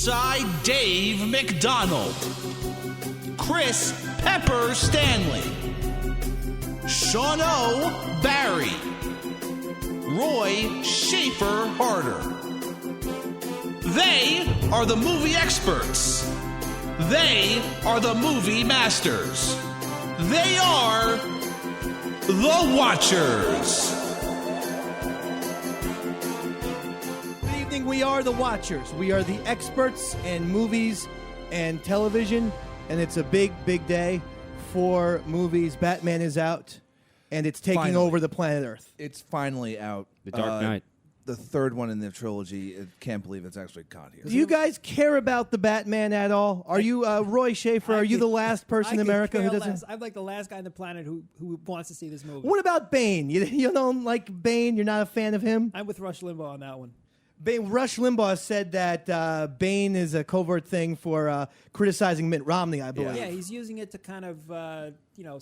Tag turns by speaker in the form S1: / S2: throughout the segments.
S1: Eastside Dave McDonald, Chris Pepper Stanley, Sean O. Barry, Roy Shaffer Harter. They are the movie experts. They are the movie masters. They are the Watchers.
S2: Good evening. We are the Watchers. We are the experts in movies and television, and it's a big, big day for movies. Batman is out, and it's taking over the planet Earth.
S3: It's finally out.
S4: The Dark Knight.
S3: The third one in the trilogy. I can't believe it's actually caught here.
S2: Do you guys care about the Batman at all? Are you, Roy Shaffer, are you the last person in America who doesn't?
S5: I'm like the last guy on the planet who wants to see this movie.
S2: What about Bane? You don't like Bane? You're not a fan of him?
S5: I'm with Rush Limbaugh on that one.
S2: Rush Limbaugh said that Bane is a covert thing for criticizing Mitt Romney, I believe.
S5: Yeah, he's using it to kind of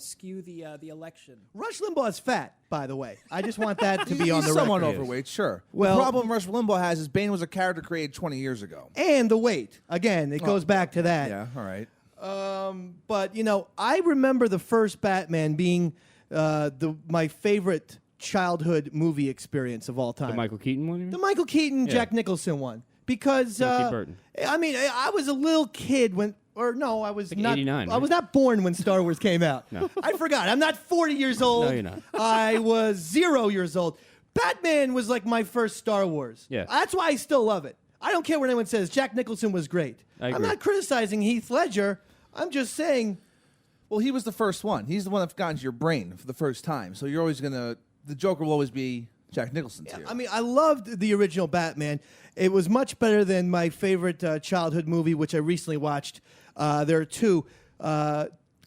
S5: skew the election.
S2: Rush Limbaugh is fat, by the way. I just want that to be on the
S3: He's somewhat
S2: record.
S3: overweight, sure.
S2: Well,
S3: the problem Rush Limbaugh has is Bane was a character created 20 years ago.
S2: And the weight. Again, it goes back to that.
S3: Yeah, all right.
S2: But, I remember the first Batman being my favorite childhood movie experience of all time.
S4: The Michael Keaton one? You mean?
S2: The Michael Keaton, Jack Nicholson one. Because,
S4: Burton.
S2: I mean, I was a little kid when... Or no, I was
S4: like
S2: not.
S4: 89,
S2: I was not born when Star Wars came out.
S4: No.
S2: I forgot. I'm not 40 years old.
S4: No, you're not.
S2: I was 0 years old. Batman was like my first Star Wars.
S4: Yeah.
S2: That's why I still love it. I don't care what anyone says. Jack Nicholson was great.
S4: I
S2: I'm
S4: agree.
S2: not criticizing Heath Ledger. I'm just saying.
S3: Well, he was the first one. He's the one that got into your brain for the first time. So you're always going to... The Joker will always be Jack Nicholson to you.
S2: I mean, I loved the original Batman. It was much better than my favorite childhood movie, which I recently watched. There are two.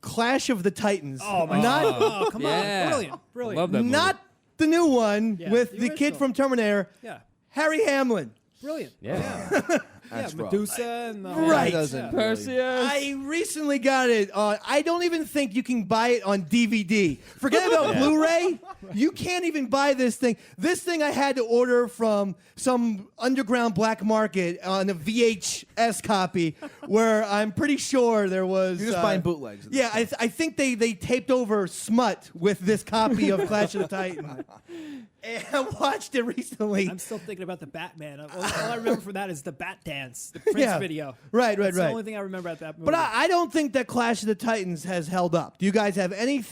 S2: Clash of the Titans.
S5: Oh, my God. Oh, come
S4: Yeah.
S5: on. Brilliant.
S4: Love that movie.
S2: Not the new one
S5: Yeah,
S2: with
S5: the
S2: the kid
S5: original.
S2: from Terminator.
S5: Yeah.
S2: Harry Hamlin.
S5: Brilliant.
S4: Yeah.
S3: That's rough.
S5: Medusa and the whole...
S2: Right.
S3: He doesn't really-
S4: Perseus.
S2: I recently got it. I don't even think you can buy it on DVD. Forget about Blu-ray. You can't even buy this thing. This thing I had to order from some underground black market on a VHS copy where I'm pretty sure there was...
S3: You're just buying bootlegs.
S2: Yeah, I think they taped over smut with this copy of Clash of the Titans. And I watched it recently.
S5: I'm still thinking about the Batman. All I remember from that is the Bat Dance, the Prince video.
S2: Right.
S5: That's the only thing I remember about that movie.
S2: But I don't think that Clash of the Titans has held up. Do you guys have any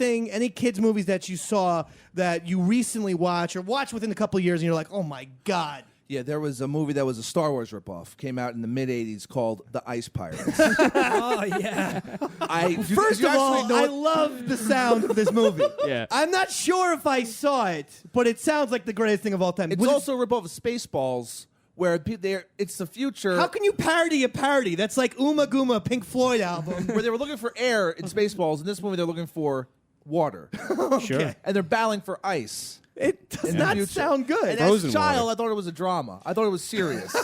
S2: kids' movies that you saw that you recently watched or watched within a couple of years and you're like, oh my God?
S3: Yeah, there was a movie that was a Star Wars ripoff. Came out in the mid-'80s called The Ice Pirates.
S5: oh, yeah.
S2: First of all, I love the sound of this movie.
S4: Yeah.
S2: I'm not sure if I saw it, but it sounds like the greatest thing of all time.
S3: It's also a ripoff of Spaceballs, where it's the future.
S2: How can you parody a parody? That's like Uma Gooma, Pink Floyd album.
S3: where they were looking for air in Spaceballs. In this movie, they're looking for water.
S4: Sure.
S3: And they're battling for ice.
S2: It does
S3: in the
S2: not
S3: future.
S2: sound good.
S3: And
S4: Frozen
S3: as a child,
S4: water.
S3: I thought it was a drama. I thought it was serious.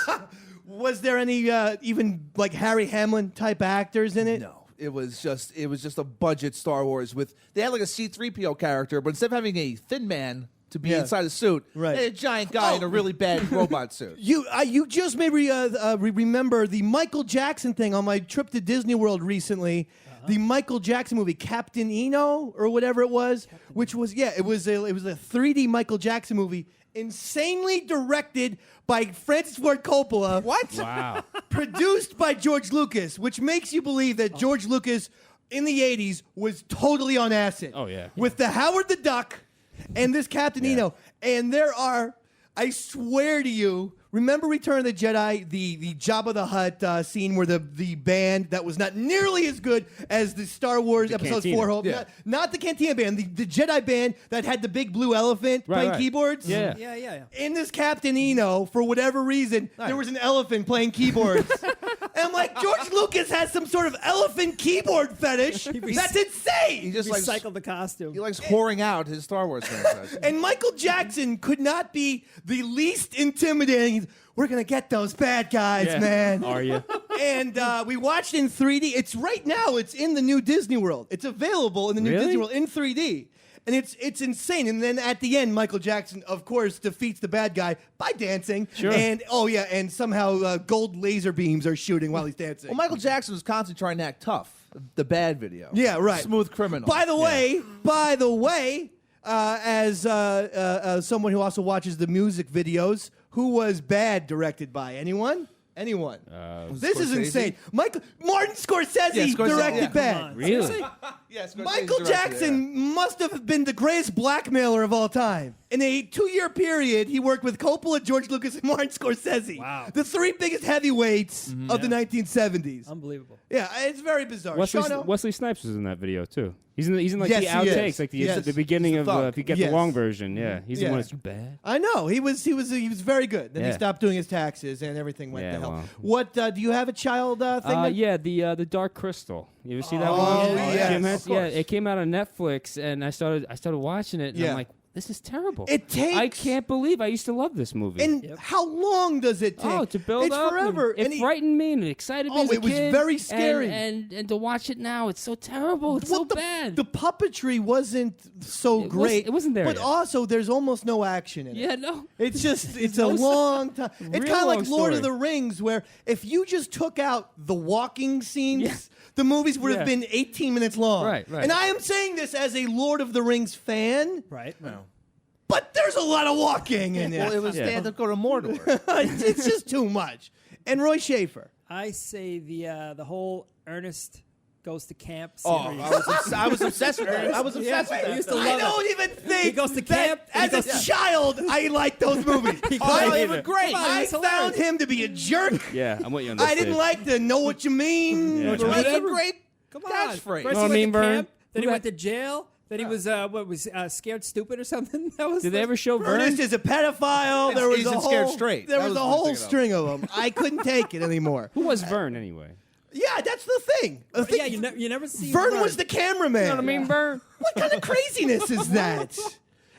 S2: Was there any even like Harry Hamlin type actors in it?
S3: No. It was just a budget Star Wars they had like a C-3PO character, but instead of having a thin man to be inside a suit,
S2: Right.
S3: they had a giant guy in a really bad robot suit.
S2: You just made me remember the Michael Jackson thing on my trip to Disney World recently. The Michael Jackson movie, Captain Eno or whatever it was, which was it was a 3D Michael Jackson movie, insanely directed by Francis Ford Coppola.
S3: What?
S4: Wow.
S2: Produced by George Lucas, which makes you believe that George Lucas in the 80s was totally on acid.
S4: Oh, yeah.
S2: With the Howard the Duck and this Captain Eno. And there are, I swear to you, remember Return of the Jedi, the Jabba the Hutt scene where the band that was not nearly as good as the Star Wars Episode
S4: Cantina.
S2: 4
S3: Yeah.
S2: not the Cantina band, the Jedi band that had the big blue elephant playing
S4: right.
S2: keyboards.
S4: Yeah.
S5: Yeah.
S2: In this Captain Eno, for whatever reason, there was an elephant playing keyboards. And I'm like, George Lucas has some sort of elephant keyboard fetish. That's
S3: He
S2: insane.
S3: just
S5: Recycled the costume.
S3: he likes whoring out his Star Wars franchise.
S2: And Michael Jackson could not be the least intimidating. We're going to get those bad guys,
S4: Yeah.
S2: man.
S4: Are you?
S2: And we watched in 3D. It's right now. It's in the new Disney World. It's available in the new
S4: Really?
S2: Disney World in 3D. And it's insane. And then at the end, Michael Jackson, of course, defeats the bad guy by dancing.
S4: Sure.
S2: And and somehow gold laser beams are shooting while he's dancing.
S3: Well, Michael Jackson was constantly trying to act tough. The bad video.
S2: Yeah, right.
S3: Smooth Criminal.
S2: By the way, as someone who also watches the music videos, who was Bad directed by? Anyone? This is
S3: Scorsese?
S2: insane. Martin Scorsese,
S3: Yeah, Scorsese,
S2: directed
S3: yeah.
S2: Bad.
S5: Come on.
S4: Really?
S5: Seriously?
S3: Yes,
S2: Michael Jackson must have been the greatest blackmailer of all time. In a 2-year period, he worked with Coppola, George Lucas, and Martin Scorsese.
S5: Wow.
S2: The 3 biggest heavyweights of the 1970s.
S5: Unbelievable.
S2: Yeah, it's very bizarre. Shawno?
S4: Wesley Snipes was in that video too. He's in like
S2: Yes,
S4: the
S2: he
S4: outtakes,
S2: is.
S4: like
S2: Yes.
S4: the beginning
S3: He's
S4: of
S3: the thug.
S4: if you get
S2: Yes.
S4: the long version. Yeah, he's
S2: Yeah.
S4: the one that's bad.
S2: I know he was very good. Then he
S4: Yeah.
S2: stopped doing his taxes and everything went
S4: Yeah,
S2: to hell.
S4: well.
S2: What do you have a child thing?
S4: Yeah, the Dark Crystal. You ever see that
S2: Oh,
S4: one?
S2: yes,
S4: Jim
S2: of
S4: Henson?
S2: course.
S4: Yeah, it came out on Netflix, and I started watching it, and
S2: Yeah.
S4: I'm like, this is terrible.
S2: It takes-
S4: I can't believe I used to love this movie.
S2: And how long does it take?
S4: to build
S2: it's
S4: up,
S2: forever.
S4: It frightened me and it excited me.
S2: Oh,
S4: as a
S2: it was
S4: kid,
S2: very scary.
S4: And to watch it now, it's so terrible. It's
S2: Well,
S4: so
S2: the,
S4: bad.
S2: The puppetry wasn't so great.
S4: it wasn't there
S2: But
S4: yet.
S2: also, there's almost no action in it.
S4: yeah, no.
S2: It's it's a long time. It's
S4: Real
S2: kind of like
S4: long
S2: Lord of
S4: story.
S2: the Rings, where if you just took out the walking scenes,
S4: Yeah.
S2: the movies would have
S4: Yeah.
S2: been 18 minutes long.
S4: Right.
S2: And I am saying this as a Lord of the Rings fan,
S5: Right?
S2: but there's a lot of walking in
S3: Well,
S2: it.
S3: it was
S4: Yeah.
S3: stand up, go to Mordor.
S2: It's just too much. And Roy Schaefer.
S5: I say the whole Ernest goes to camp
S3: Oh,
S5: series.
S3: I was obsessed with that. I was obsessed with
S5: I
S3: that.
S5: used to
S3: film.
S5: love
S2: I don't even think
S5: He goes to
S2: that
S5: camp, and
S2: as
S5: he
S2: a
S5: goes-
S2: child, I liked those movies.
S3: Oh, they
S2: I,
S3: were great.
S5: Come on,
S2: I
S5: it's
S2: found
S5: hilarious.
S2: him to be a jerk.
S4: Yeah, I'm with you on this.
S2: I didn't
S4: Dave.
S2: like the know what you mean.
S4: Yeah.
S3: It's a
S2: Whatever.
S3: great
S5: Come on.
S3: catchphrase.
S5: First
S4: Know
S5: he
S4: what I
S5: went
S4: mean,
S5: to
S4: Vern?
S5: camp, then he
S4: Who
S5: went to jail. Then he was scared stupid or something. That was
S4: Did they ever show Vern?
S2: Ernest is a pedophile. There was
S3: He's
S2: a
S3: in
S2: whole
S3: Scared Straight.
S2: There
S3: That
S2: was
S3: was
S2: a
S3: what I was
S2: whole
S3: thinking of.
S2: string of them. I couldn't take it anymore.
S4: Who was Vern anyway?
S2: Yeah, that's the thing. The thing-
S5: Yeah, you never see
S2: Vern was the cameraman.
S4: You know what I mean, Vern?
S2: What kind of craziness is that?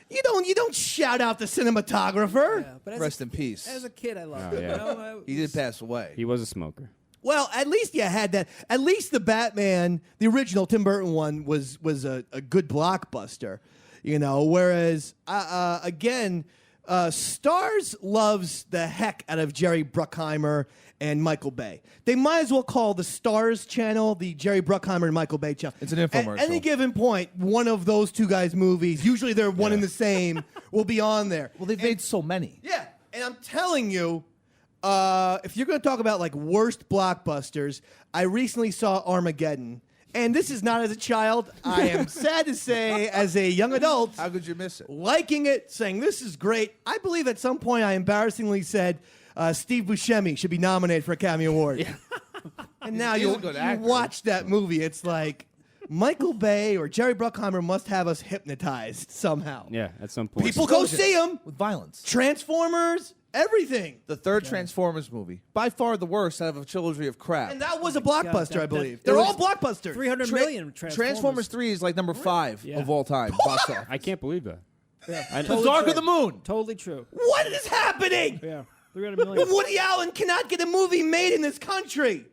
S2: You don't shout out the cinematographer.
S5: Yeah, but
S3: Rest in peace.
S5: As a kid, I loved
S4: Oh,
S5: it.
S4: yeah.
S5: You know,
S3: He did pass away.
S4: He was a smoker.
S2: Well, at least you had that. At least the Batman, the original Tim Burton one, was a good blockbuster, you know. Whereas again, Stars loves the heck out of Jerry Bruckheimer and Michael Bay. They might as well call the Stars channel the Jerry Bruckheimer and Michael Bay channel.
S3: It's an infomercial.
S2: At any given point, one of those two guys' movies, usually they're one and the same, will be on there.
S3: Well, they've made so many.
S2: Yeah, and I'm telling you, if you're going to talk about like worst blockbusters, I recently saw Armageddon, and this is not as a child. I am sad to say, as a young adult,
S3: How could you miss it?
S2: liking it, saying this is great. I believe at some point I embarrassingly said Steve Buscemi should be nominated for Academy Award. And now
S3: He's
S2: you
S3: a good actor.
S2: watch that movie, it's like Michael Bay or Jerry Bruckheimer must have us hypnotized somehow.
S4: Yeah, at some point.
S2: People go see them.
S3: With violence.
S2: Transformers, everything.
S3: The third Transformers movie. By far the worst out of a trilogy of crap.
S2: And that was a blockbuster, I
S5: that-
S2: believe.
S5: it
S2: They're
S5: was
S2: all blockbusters.
S5: 300 million
S3: Transformers 3 is like number 5
S5: Yeah.
S3: of all time. Box office.
S4: I can't believe that. I
S3: The Dark of the Moon.
S5: Totally true.
S2: What is happening?
S5: Yeah, 300 million.
S2: Woody Allen cannot get a movie made in this country.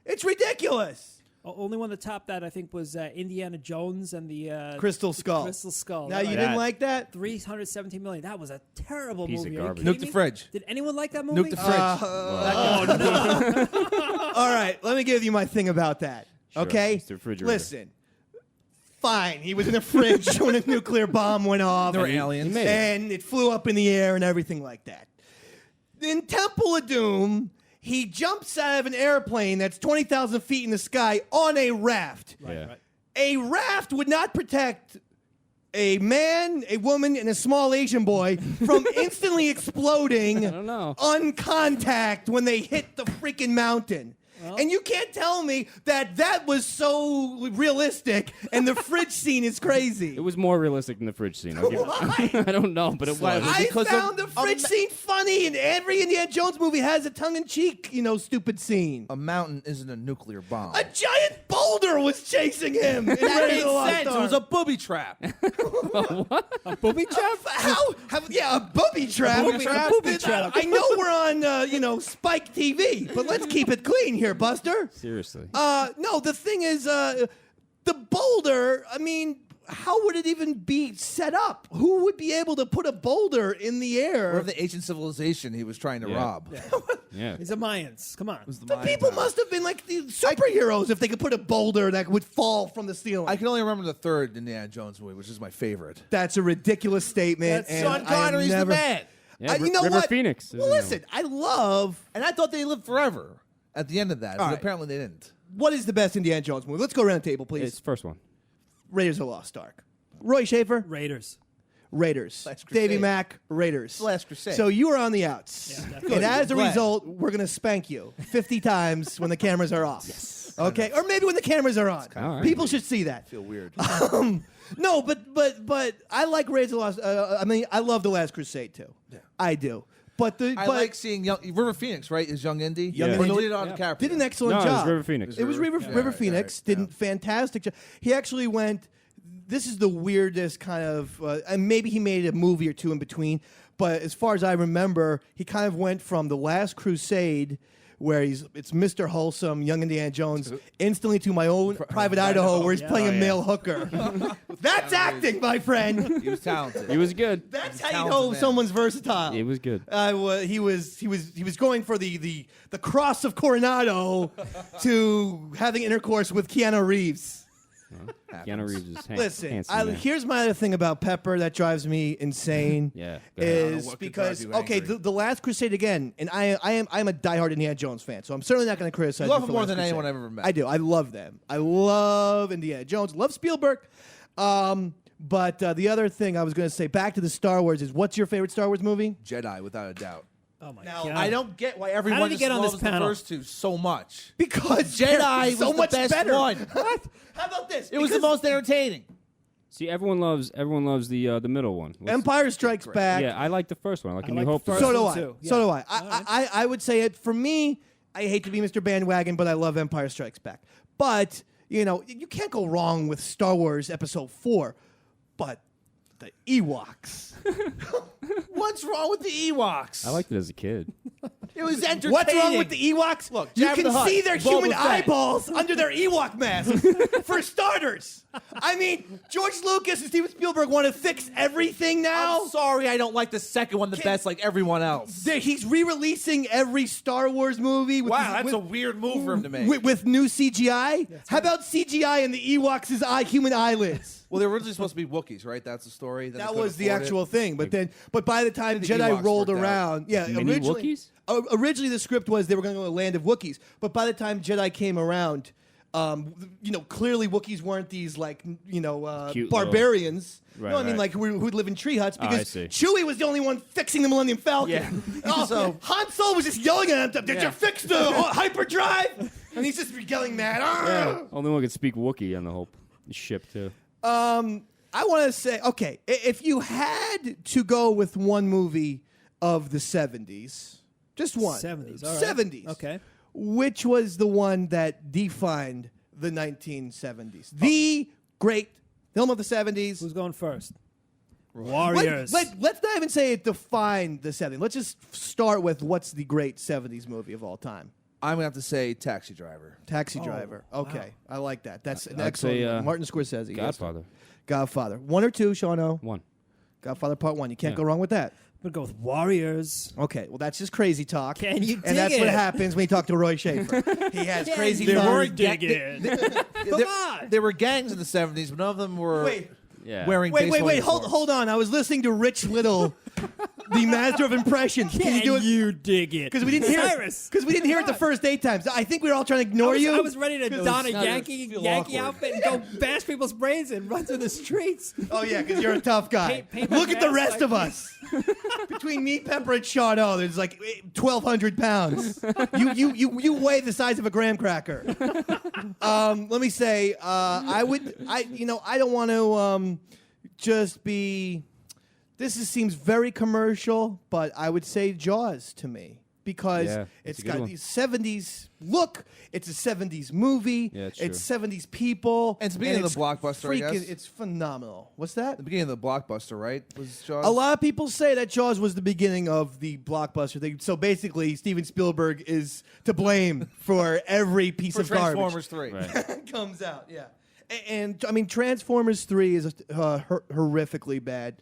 S2: It's ridiculous.
S5: Only one that topped that, I think, was Indiana Jones and the
S2: Crystal Skull.
S5: Crystal Skull.
S2: Now
S5: That
S2: you
S5: was
S2: didn't
S4: That-
S2: like that?
S5: 317 million. That was a terrible
S4: Piece of
S5: movie. Are you
S4: garbage.
S5: kidding
S3: Nuke the
S5: me?
S3: fridge.
S5: Did anyone like that movie?
S3: Nuke the fridge.
S2: All right, let me give you my thing about that.
S4: Sure,
S2: Okay?
S4: Mr. Refrigerator.
S2: Listen. Fine. He was in a fridge when a nuclear bomb went off.
S3: There were
S2: and-
S3: aliens.
S4: made it.
S2: And it flew up in the air and everything like that. In Temple of Doom, he jumps out of an airplane that's 20,000 feet in the sky on a raft.
S4: Yeah.
S5: right.
S2: A raft would not protect a man, a woman, and a small Asian boy from instantly exploding
S4: I don't know.
S2: on contact when they hit the freaking mountain. And you can't tell me that that was so realistic and the fridge scene is crazy.
S4: It was more realistic than the fridge scene. I'll give it-
S2: Why?
S4: I don't know, but it was.
S2: I
S3: because
S2: found
S3: of-
S2: the fridge scene funny, and every Indiana Jones movie has a tongue-in-cheek, stupid scene.
S3: A mountain isn't a nuclear bomb.
S2: A giant boulder was chasing him. in
S3: That
S2: Raiders
S3: made
S2: of the Lost
S3: sense. It
S2: Ark.
S3: was a booby trap.
S5: Booby trap?
S2: Yeah, a booby trap.
S5: A booby trap.
S2: I know we're on, Spike TV, but let's keep it clean here, Buster.
S4: Seriously.
S2: No, the thing is, the boulder, I mean, how would it even be set up? Who would be able to put a boulder in the air?
S3: Or of the ancient civilization he was trying to rob.
S4: Yeah.
S5: He's the Mayans. Come on.
S2: The people must have been like the superheroes if they could put a boulder that would fall from the ceiling.
S3: I can only remember the third Indiana Jones movie, which is my favorite.
S2: That's a ridiculous statement.
S5: That's
S2: and
S3: Sean
S2: I am
S3: Connery's
S2: never,
S3: the man.
S4: Yeah,
S2: you know
S4: River
S2: what?
S4: Phoenix.
S2: Well, listen, I love.
S3: And I thought they lived forever at the end of that,
S2: All
S3: but
S2: right.
S3: apparently they didn't.
S2: What is the best Indiana Jones movie? Let's go around the table, please.
S4: It's the first one.
S2: Raiders of the Lost Ark. Roy Schaefer.
S5: Raiders.
S2: Raiders.
S3: Last Crusade.
S2: Davey Mack. Raiders.
S3: Last Crusade.
S2: So you are on the outs.
S5: Yeah, definitely.
S2: And as a
S3: Glad.
S2: result, we're going to spank you 50 times when the cameras are off. Yes. Okay? Or maybe when the cameras are on.
S4: All right.
S2: People should see that.
S3: I feel weird.
S2: No, but I like Raiders of the Lost. I mean, I love the Last Crusade too. Yeah. I do. But
S3: I like seeing River Phoenix, right? Is young Indy?
S2: Young
S3: Or
S2: Indy.
S3: Leonardo DiCaprio.
S2: did an excellent
S4: No, it was
S2: job.
S4: River Phoenix.
S2: It was River Phoenix. Did a fantastic job. He actually went. This is the weirdest kind of, and maybe he made a movie or two in between. But as far as I remember, he kind of went from the Last Crusade, where it's Mr. Wholesome, young Indiana Jones, instantly to my own Private Idaho, where he's playing a male hooker. That's acting, my friend.
S3: He was talented.
S4: He was good.
S2: That's how you
S3: talented
S2: know
S3: man.
S2: someone's versatile.
S4: It was good.
S2: He was going for the cross of Coronado to having intercourse with Keanu Reeves.
S4: Keanu Reeves is
S2: Listen,
S4: handsome. man.
S2: here's my other thing about Pepper that drives me insane.
S4: Yeah, go ahead.
S2: Is
S3: what could
S2: because
S3: drive you
S2: okay,
S3: angry.
S2: the Last Crusade again, and I'm a diehard Indiana Jones fan, so I'm certainly not going to criticize.
S3: You love
S2: you
S3: him
S2: for
S3: more
S2: Last
S3: than
S2: Crusade.
S3: anyone I've ever met.
S2: I do. I love them. I love Indiana Jones. Love Spielberg. But the other thing I was going to say, back to the Star Wars, is what's your favorite Star Wars movie?
S3: Jedi, without a doubt.
S5: Oh my
S2: Now,
S5: God.
S3: I don't get why everyone
S5: he
S3: just
S5: get on this
S3: loves the
S5: panel?
S3: first two so much.
S2: Because
S3: Jedi
S2: they're
S3: was
S2: so
S3: the
S2: much
S3: best
S2: better.
S3: one.
S2: What? How about this?
S3: It was the
S2: Because
S3: most entertaining.
S4: See, everyone loves the middle one. What's-
S2: Empire Strikes Back.
S4: Yeah, I like the first one. I like A
S5: like
S4: New Hope.
S5: the first
S2: So do
S5: one
S2: I.
S5: too.
S2: So
S5: Yeah.
S2: do I. I would say it for me. I hate to be Mr. Bandwagon, but I love Empire Strikes Back. But you can't go wrong with Star Wars Episode 4. But the Ewoks.
S3: What's wrong with the Ewoks?
S4: I liked it as a kid.
S3: It was entertaining.
S2: What's wrong with the Ewoks?
S3: Look,
S2: you
S3: Jabba
S2: can
S3: the Hutt,
S2: see their
S3: Boba
S2: human
S3: Fett.
S2: eyeballs under their Ewok masks. For starters, I mean, George Lucas and Steven Spielberg want to fix everything now.
S3: I'm sorry, I don't like the second one the best like everyone else.
S2: He's re-releasing every Star Wars movie. With
S3: Wow, that's a weird move for him to make.
S2: With new CGI. How about CGI in the Ewoks' human eyelids?
S3: Well, they were originally supposed to be Wookiees, right? That's the story. Then they
S2: That
S3: couldn't
S2: was the
S3: afford it.
S2: actual thing, but by the time
S3: The
S2: Jedi
S3: Ewoks
S2: rolled
S3: worked out.
S2: around, yeah,
S4: Mini
S2: originally,
S4: Wookiees?
S2: originally the script was they were going to go to the land of Wookiees, but by the time Jedi came around, clearly Wookiees weren't these
S4: Cute
S2: barbarians.
S4: Right,
S2: you know what I mean?
S4: right.
S2: Like who'd live in tree huts
S4: I
S2: because
S4: see.
S2: Chewie was the only one fixing the Millennium Falcon.
S3: Yeah.
S2: So Han Solo was just yelling at him, "Did you fix the hyperdrive?" And he's just yelling mad. "Argh!"
S4: Only one could speak Wookiee on the whole ship too.
S2: I want to say, okay, if you had to go with one movie of the 70s, just one.
S5: 70s, all right.
S2: 70s.
S5: Okay.
S2: Which was the one that defined the 1970s? The great film of the 70s.
S5: Who's going first? Warriors.
S2: Let's not even say it defined the 70s. Let's just start with what's the great 70s movie of all time?
S3: I'm gonna have to say Taxi Driver.
S2: Taxi Driver. Okay. I like that. That's an
S4: I'd
S2: excellent
S4: say,
S2: one. Martin Scorsese. Yes, sir.
S4: Godfather.
S2: Godfather. 1 or 2, Shawno?
S4: One.
S2: Godfather Part 1. You can't go wrong with that.
S5: I'm going to go with Warriors.
S2: Okay, well, that's just crazy talk.
S5: Can you
S2: And
S5: dig
S2: that's what
S5: it?
S2: happens when you talk to Roy Schaefer. He has
S5: Can
S2: crazy
S5: you
S2: talk.
S5: dig it? Come on.
S3: There were gangs in the 70s, but none of them were
S2: Wait,
S4: Yeah.
S3: wearing
S2: wait,
S3: baseball
S2: hold
S3: uniforms.
S2: on. I was listening to Rich Little, the master of impressions. Can you do it?
S5: dig it?
S2: Because we didn't hear
S5: Cyrus.
S2: it. Because we didn't hear it the first 8 times. I think we were all trying to ignore you.
S5: I was ready to don a Yankee
S3: feel
S5: Yankee
S3: awkward.
S5: outfit and go bash people's brains and run through the streets.
S2: Oh yeah, because you're a tough guy.
S5: Paint my
S2: Look at the
S5: mask
S2: rest
S5: like-
S2: of us. Between me, Pepper, and Sean O, there's like 1,200 pounds. You weigh the size of a graham cracker. Let me say, I don't want to just be. Seems very commercial, but I would say Jaws to me. Because
S4: Yeah,
S2: it's
S4: it's a good
S2: got
S4: one.
S2: these 70s look. It's a 70s movie.
S4: Yeah, it's
S2: it's 70s people.
S3: And it's the beginning of the blockbuster, I
S2: freaking-
S3: guess.
S2: It's phenomenal. What's that?
S3: The beginning of the blockbuster, right? Was Jaws?
S2: A lot of people say that Jaws was the beginning of the blockbuster thing. So basically, Steven Spielberg is to blame for every piece
S3: for
S2: of garbage
S3: Transformers 3.
S4: Right.
S2: that comes out. Yeah. And I mean, Transformers 3 is horrifically bad.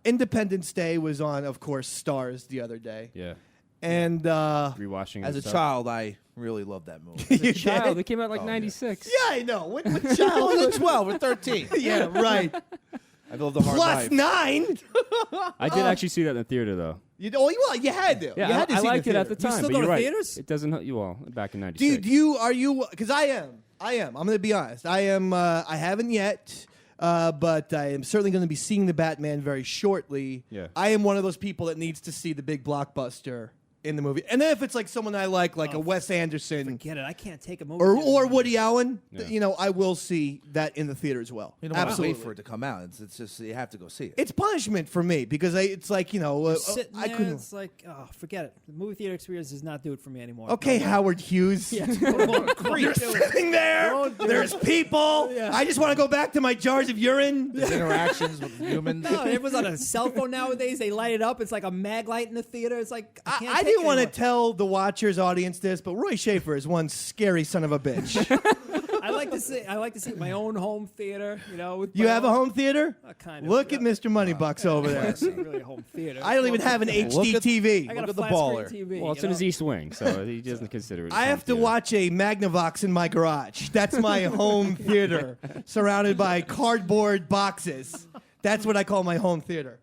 S2: Independence Day was on, of course, Stars the other day.
S4: Yeah.
S2: And
S4: Rewatching
S3: As
S4: and
S3: a
S4: stuff.
S3: child, I really loved that movie.
S2: you
S4: Child,
S2: did?
S4: it came out like 96.
S2: Yeah, I know. What
S3: I was
S2: childhood?
S3: 12 or 13.
S2: Yeah, right.
S3: I loved the hard
S2: Plus
S3: life.
S2: 9.
S4: I did actually see that in the theater, though.
S2: You had to.
S4: Yeah,
S2: you had to
S4: I
S2: see
S4: liked
S2: the
S4: it at the
S2: theater.
S4: time.
S5: still
S4: but
S5: go
S4: you're
S5: to
S4: right.
S5: theaters?
S4: It doesn't help you all back in 96.
S2: Dude, are you? Because I am. I'm going to be honest. I am. I haven't yet. But I am certainly going to be seeing the Batman very shortly.
S4: Yeah.
S2: I am one of those people that needs to see the big blockbuster in the movie. And then if it's like someone I like a Wes Anderson
S5: Forget it. I can't take a movie.
S2: or Woody Allen,
S4: Yeah.
S2: I will see that in the theater as well.
S3: You don't want to
S2: Absolutely.
S3: wait for it to come out. It's just you have to go see it.
S2: It's punishment for me because it's like,
S5: Sitting
S2: I
S5: there,
S2: couldn't.
S5: it's like, forget it. The movie theater experience does not do it for me anymore.
S2: Okay,
S5: No.
S2: Howard Hughes.
S5: Yeah.
S2: You're sitting there. There's people.
S5: Yeah.
S2: I just want to go back to my jars of urine.
S3: There's interactions with humans.
S5: No, everyone's on a cell phone nowadays. They light it up. It's like a mag light in the theater. It's like
S2: I didn't want to tell the Watchers audience this, but Roy Shaffer is one scary son of a bitch.
S5: I like to see my own home theater. With
S2: You
S5: my
S2: have a
S5: own-
S2: home theater?
S5: Kind of.
S2: Look
S5: yeah.
S2: at Mr. Moneybucks over there.
S5: It's not really a home theater.
S2: I don't even have an HD TV.
S5: I got
S3: Look
S5: a
S3: at the
S5: flat
S3: baller.
S5: screen TV.
S4: Well, it's in his East Wing, so he doesn't consider it.
S2: I have to watch a Magnavox in my garage. That's my home theater, surrounded by cardboard boxes. That's what I call my home theater.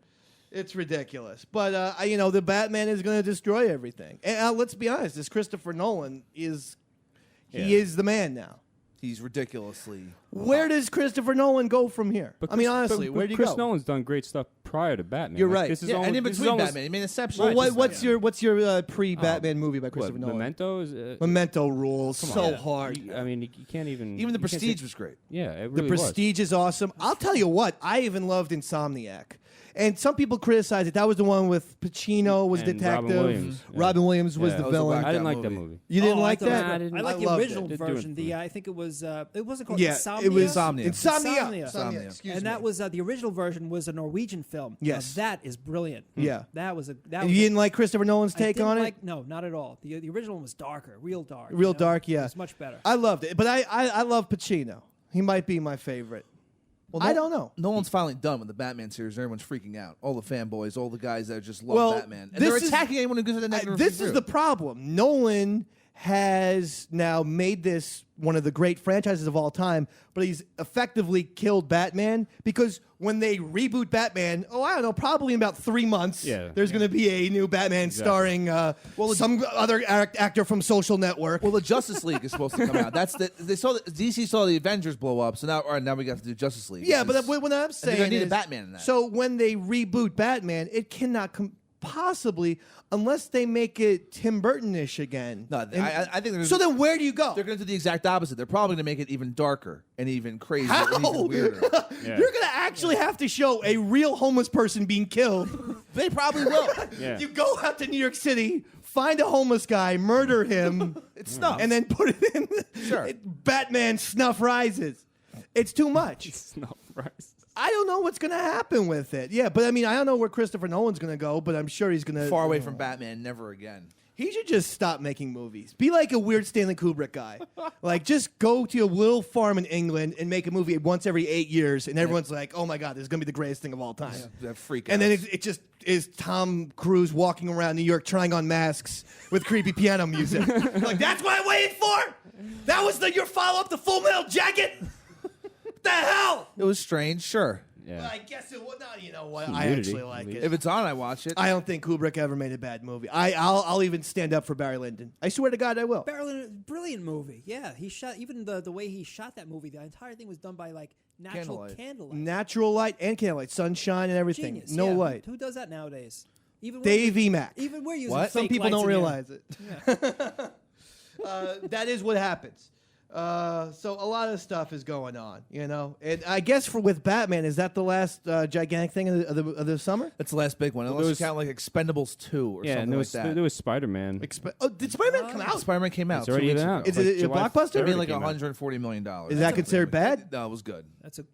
S2: It's ridiculous. But, the Batman is going to destroy everything. And let's be honest, this Christopher Nolan is the man now.
S3: He's ridiculously.
S2: Where does Christopher Nolan go from here? Honestly, where do you
S4: Chris
S2: go?
S4: Nolan's done great stuff prior to Batman.
S2: You're right.
S4: This is
S3: Yeah, and in
S4: this is
S3: between
S4: almost-
S3: Batman, I mean, Inception.
S2: Well,
S3: Right.
S2: what's your pre-Batman movie by Christopher Nolan?
S4: Memento is.
S2: Memento rules so
S4: Yeah.
S2: hard.
S4: I mean, you can't even.
S3: Even The
S4: you can't
S3: Prestige
S4: say-
S3: was great.
S4: Yeah, it
S2: The
S4: really was.
S2: Prestige is awesome. I'll tell you what, I even loved Insomniac. And some people criticize it. That was the one with Pacino was
S4: And
S2: detective.
S4: Robin Williams. Yeah.
S2: Robin Williams was
S4: Yeah.
S2: the
S3: That was a
S2: villain.
S3: whack
S4: I didn't
S3: that
S4: like that
S3: movie.
S4: movie.
S2: You didn't
S5: Oh,
S2: like
S5: I thought it was
S2: that?
S5: good. I like
S2: I
S5: the
S2: loved
S5: original
S2: it.
S4: Didn't do it
S5: version.
S4: for me.
S5: I think it was. It wasn't called
S2: Yeah,
S5: Insomnia.
S2: it was
S3: Insomnia.
S2: Insomnia.
S5: And that was the original version was a Norwegian film.
S2: Yes.
S5: That is brilliant.
S2: Yeah.
S5: That was a. That
S2: And
S5: was
S2: you
S5: a-
S2: didn't like Christopher Nolan's
S5: I
S2: take
S5: didn't
S2: on it?
S5: like, No, not at all. The original one was darker, real dark.
S2: Real dark, yeah.
S5: It was much better.
S2: I loved it. But I love Pacino. He might be my favorite.
S3: Well,
S2: I don't know.
S3: Nolan's finally done with the Batman series. Everyone's freaking out. All the fanboys, all the guys that just love
S2: Well,
S3: Batman, and
S2: this
S3: they're
S2: is-
S3: attacking anyone who gives it a negative
S2: This
S3: review.
S2: is the problem. Nolan has now made this one of the great franchises of all time, but he's effectively killed Batman because when they reboot Batman, I don't know, probably in about 3 months, there's going to be a new Batman starring some other actor from Social Network.
S3: Well, the Justice League is supposed to come out. DC saw the Avengers blow up, so now now we got to do Justice League.
S2: Yeah,
S3: Because-
S2: but what I'm
S3: and
S2: saying
S3: they're gonna need
S2: is,
S3: a Batman in that.
S2: So when they reboot Batman, it cannot possibly, unless they make it Tim Burton-ish again.
S3: No, I think there's.
S2: So then where do you go?
S3: they're going to do the exact opposite. They're probably going to make it even darker and even crazier
S2: How?
S3: and even weirder.
S4: Yeah.
S2: You're going to actually have to show a real homeless person being killed.
S3: They probably will.
S4: Yeah.
S2: You go out to New York City, find a homeless guy, murder him,
S3: It's snuff.
S2: and then put it in
S3: Sure.
S2: Batman Snuff Rises. It's too much.
S4: Snuff rice.
S2: I don't know what's going to happen with it. Yeah, but I mean, I don't know where Christopher Nolan's going to go, but I'm sure he's going to...
S3: Far away from Batman, never again.
S2: He should just stop making movies. Be like a weird Stanley Kubrick guy. Like, just go to a little farm in England and make a movie once every 8 years, and everyone's like, oh my God, this is going to be the greatest thing of all time.
S3: That freak
S2: And then
S3: outs.
S2: it just is Tom Cruise walking around New York trying on masks with creepy piano music. Like, that's what I waited for? That was your follow-up to Full Metal Jacket? What the hell?
S3: It was strange, sure.
S4: Yeah.
S2: I guess it was not. You know what?
S4: Some
S2: I
S4: nudity,
S2: actually like
S4: at
S2: it.
S3: If it's on, I watch it.
S2: I don't think Kubrick ever made a bad movie. I'll even stand up for Barry Lyndon. I swear to God, I will.
S5: Brilliant movie. Yeah, he shot even the way he shot that movie. The entire thing was done by like natural candlelight.
S2: Natural light and candlelight, sunshine and everything.
S5: Genius.
S2: No
S5: yeah.
S2: light.
S5: Who does that nowadays? Even
S2: Dave Emack.
S5: Even we're using
S3: What?
S2: Some
S5: fake
S2: people
S5: lights
S2: don't
S5: in here.
S2: realize it. That is what happens. So a lot of stuff is going on, you know. And I guess with Batman, is that the last gigantic thing of the summer?
S3: That's the last big one. Unless
S4: there
S3: you
S4: was-
S3: count like Expendables 2 or
S4: Yeah, and
S3: something
S4: there
S3: like
S4: was
S3: that.
S4: there was Spider-Man.
S2: Did Spider-Man come out?
S3: Spider-Man came out.
S4: It's
S3: 2
S4: already
S3: weeks
S4: out.
S3: ago.
S2: Is it a
S4: July
S2: blockbuster?
S3: It made
S4: 3rd
S3: like
S4: it came out.
S3: $140 million.
S2: Is that considered bad?
S3: No, it was good.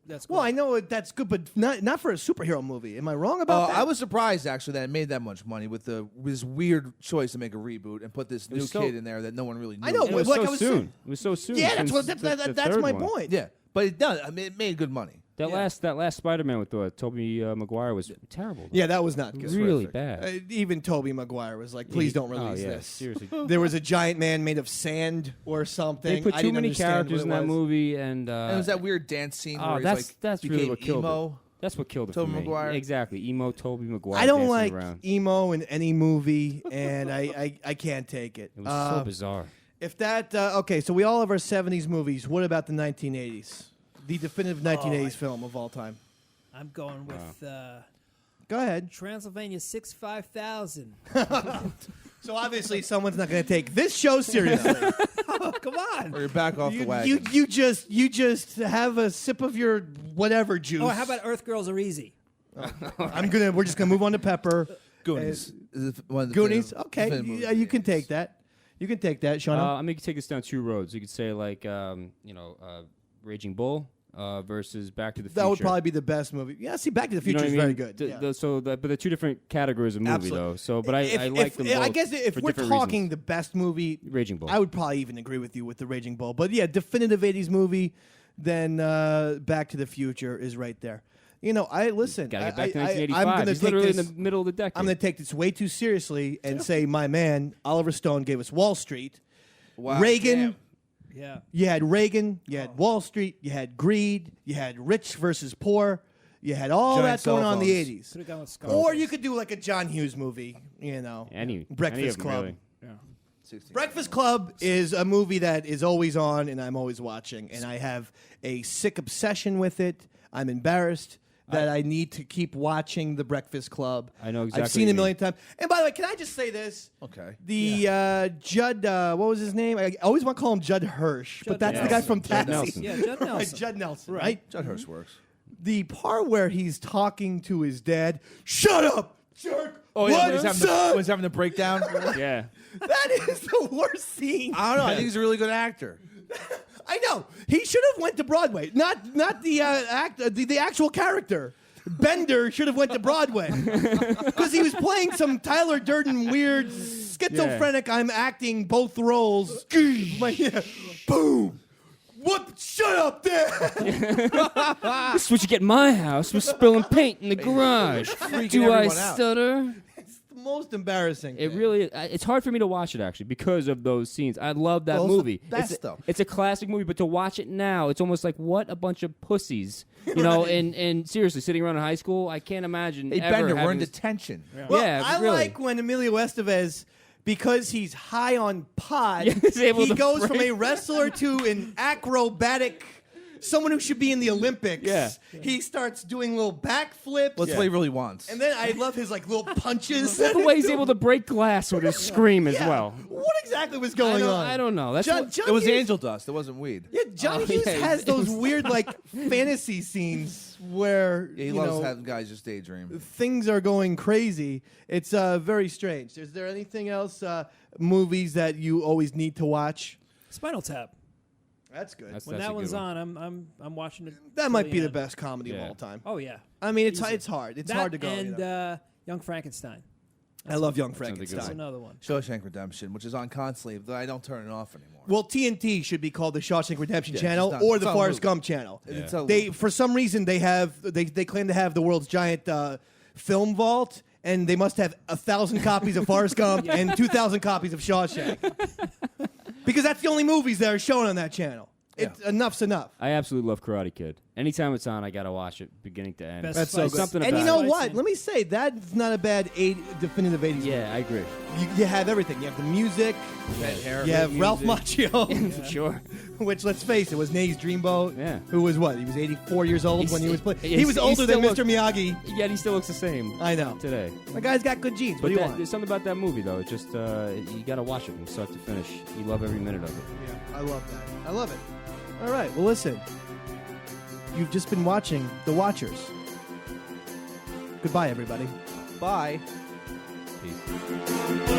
S5: That's
S2: Well, I know that's good, but not for a superhero movie. Am I wrong about that?
S3: I was surprised actually that it made that much money with this weird choice to make a reboot and put this new
S4: was so-
S3: kid in there that no one really knew.
S2: I know,
S4: It was
S2: like
S4: so
S2: I was
S4: soon.
S2: saying-
S4: It was so soon.
S2: Yeah,
S4: since
S2: that's
S4: the
S2: my
S4: third one.
S2: point.
S3: Yeah, But it does. I mean, it made good money.
S4: That last Spider-Man with Tobey Maguire was terrible.
S2: Yeah, that was not good.
S4: Really bad.
S2: Even Tobey Maguire was like, please don't release this.
S4: Seriously.
S2: There was a giant man made of sand or something.
S4: They put
S2: I
S4: too
S2: didn't
S4: many
S2: understand
S4: characters
S2: what
S4: in
S2: it
S4: that
S2: was.
S4: movie, and
S3: And it was that weird dance scene where
S4: that's really
S3: became
S4: what killed
S3: emo.
S4: it. That's what killed it
S3: Tobey
S4: for me.
S3: Maguire.
S4: Exactly, emo Tobey Maguire.
S2: I don't
S4: dancing
S2: like
S4: around.
S2: emo in any movie, and I can't take it.
S4: It was so bizarre.
S2: If that okay, so we all have our '70s movies. What about the 1980s? The definitive 1980s film of all time.
S5: I'm going with
S2: Go ahead.
S5: Transylvania 65000.
S2: So obviously, someone's not going to take this show seriously.
S5: Oh, come on.
S3: Or you're back off the wagon.
S2: You just have a sip of your whatever juice.
S5: Oh, how about Earth Girls Are Easy?
S2: We're just gonna move on to Pepper.
S3: Goonies. Is it one of the
S2: Goonies.
S3: definitive-
S2: Okay,
S3: definitive movie
S2: you can
S3: names.
S2: take that. You can take that, Sean.
S4: I mean, you could take this down two roads. You could say like, Raging Bull versus Back to the Future.
S2: That would probably be the best movie. Yeah, see, Back to the
S4: You know
S2: Future
S4: what I
S2: is
S4: mean?
S2: very good. Yeah.
S4: But they're two different categories of movie,
S2: Absolutely.
S4: though. So, but I like them both.
S2: I guess if
S4: for
S2: we're
S4: different
S2: talking
S4: reasons.
S2: the best movie,
S4: Raging Bull.
S2: I would probably even agree with you with the Raging Bull. But yeah, definitive '80s movie, then Back to the Future is right there. You know, listen.
S4: Gotta get back to
S2: I'm
S4: 1985.
S2: gonna
S4: He's
S2: take
S4: literally
S2: this,
S4: in the middle of the decade.
S2: I'm going to take this way too seriously and say, my man Oliver Stone gave us Wall Street.
S3: Wow.
S2: Reagan.
S3: Damn.
S5: Yeah.
S2: You had Reagan, you had Wall Street, you had greed, you had rich versus poor, you had all
S3: Giant
S2: that going
S3: cell
S2: on in the
S3: phones.
S2: 80s.
S5: Could have gone with
S2: Or
S5: Scarface.
S2: you could do like a John Hughes movie, you know,
S4: any
S2: Breakfast
S4: of them,
S2: Club.
S4: really.
S3: 16.
S2: Breakfast Club is a movie that is always on and I'm always watching, and I have a sick obsession with it. I'm embarrassed that I need to keep watching The Breakfast Club.
S4: I know exactly
S2: I've seen
S4: what
S2: it a
S4: you
S2: million times. And by the way, can I just say this?
S3: Okay.
S2: The Judd, what was his name? I always want to call him Judd Hirsch, but
S5: Judd
S2: that's the guy
S5: Nelson.
S2: from
S4: Judd
S2: Taxi.
S4: Nelson.
S5: Yeah, Judd Nelson.
S2: Judd Nelson, right?
S3: Judd Hirsch works.
S2: The part where he's talking to his dad, shut up, jerk.
S3: Oh, yeah,
S2: what,
S3: when
S2: son?
S3: he's having the breakdown.
S4: Yeah.
S2: That is the worst scene.
S3: I don't know. I think he's a really good actor.
S2: I know. He should have went to Broadway, not the the actual character. Bender should have went to Broadway because he was playing some Tyler Durden weird schizophrenic. I'm acting both roles. Like, yeah. Boom. What? Shut up, Dad.
S4: This is what you get in my house. We're spilling paint in the garage. Do I
S3: everyone out.
S4: stutter?
S2: It's the most embarrassing.
S4: It
S2: thing.
S4: really it's hard for me to watch it actually because of those scenes. I love that
S3: Well, it's the
S4: movie.
S3: best, though.
S4: It's a classic movie, but to watch it now, it's almost like what a bunch of pussies. You know, and seriously, sitting around in high school, I can't imagine
S3: Hey,
S4: ever
S3: Bender, we're
S4: having
S3: in
S4: this-
S3: detention.
S2: Well,
S4: Yeah,
S2: I
S4: really.
S2: like when Emilio Estevez, because he's high on pot,
S4: Yeah, he's able
S2: he
S4: to
S2: goes from
S4: break-
S2: a wrestler to an acrobatic, someone who should be in the Olympics.
S4: Yeah.
S2: He starts doing little backflips.
S3: Well, that's what he really wants.
S2: And then I love his like little punches.
S4: the way he's able to break glass with his scream as
S2: Yeah.
S4: well.
S2: What exactly was going on?
S4: I don't know. That's
S2: John,
S4: what-
S2: John
S3: it was
S2: Hughes,
S3: angel dust. It wasn't weed.
S2: Yeah, John
S4: Oh,
S2: Hughes
S4: yeah,
S2: has
S4: it
S2: those
S4: was-
S2: weird like fantasy scenes where
S3: Yeah, he
S2: you
S3: loves
S2: know,
S3: having guys just daydream.
S2: things are going crazy. It's very strange. Is there anything else movies that you always need to watch?
S5: Spinal Tap.
S2: That's good.
S5: When
S4: That's
S5: that
S4: a
S5: one's
S4: good one.
S5: on, I'm watching it.
S2: That
S5: till
S2: might be the
S5: end.
S2: best comedy of
S4: Yeah.
S2: all time.
S5: Oh yeah.
S2: I mean, it's
S5: Easy.
S2: hard. It's
S5: That
S2: hard to go.
S5: And
S2: you know.
S5: Young Frankenstein.
S2: I love Young
S4: sounds like a good
S5: That's
S2: Frankenstein.
S5: another one.
S3: Shawshank Redemption, which is on constantly, but I don't turn it off anymore.
S2: Well, TNT should be called the Shawshank Redemption
S3: Yeah,
S2: channel
S3: it's not-
S2: or
S3: it's
S2: the
S3: not
S2: Forrest
S3: movie.
S2: Gump channel.
S3: It's a-
S2: They for some reason they claim to have the world's giant film vault, and they must have 1,000 copies of Forrest Gump and 2,000 copies of Shawshank, because that's the only movies that are shown on that channel. Enough's enough.
S4: I absolutely love Karate Kid. Anytime it's on, I gotta watch it beginning to end.
S5: Best
S2: That's so
S5: fight.
S2: good.
S4: Something
S2: And you
S4: about
S2: know
S4: it.
S2: what? Let me say that's not a bad definitive 80s.
S4: Yeah, I agree.
S2: You have everything. You have the music.
S3: Red hair.
S2: You have Ralph Macchio,
S4: Sure.
S2: which, let's face it, was Nay's dreamboat.
S4: Yeah.
S2: Who was what? He was 84 years old when he was playing.
S4: he's-
S2: He was
S4: he
S2: older than
S4: still
S2: Mr. Miyagi.
S4: Yet he still looks the same.
S2: I know.
S4: Today.
S2: The guy's got good genes. What do you want?
S4: There's something about that movie though. It just you gotta watch it from start to finish. You love every minute of it.
S2: Yeah, I love that. I love it. All right. Well, listen. You've just been watching The Watchers. Goodbye, everybody.
S3: Bye.
S4: Peace.